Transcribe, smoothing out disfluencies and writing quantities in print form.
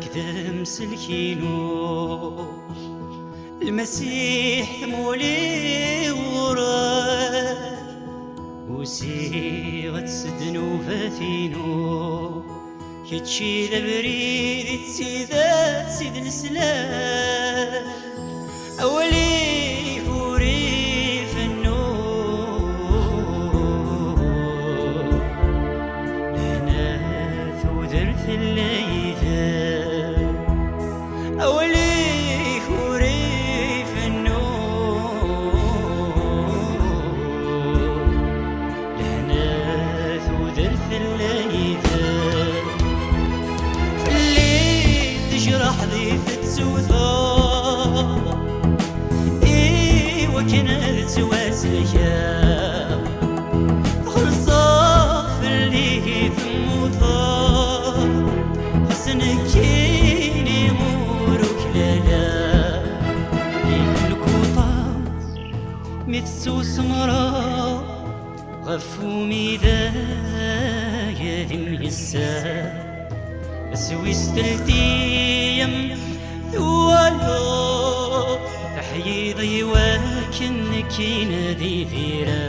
كذب سلكينو المسيح مولي وراه وسيغة سدنو فاثينو كتشي ذا بريد تسيدات سيد السلام أولي هوري فنو لنا ثودر في الليثة أولي هوري فنو لنا ثودر في الليثة اللي تجرح ضيف تسوثا وكانت تواسلها خلصا في اللي ثموثا حسنكيني مورك لالا لكل كوطا مثسو سمرا غفو ميدايا ذم يسا أسوي ستلتيم ثوالو تحيي ضيواك إنك ينادي ذيرا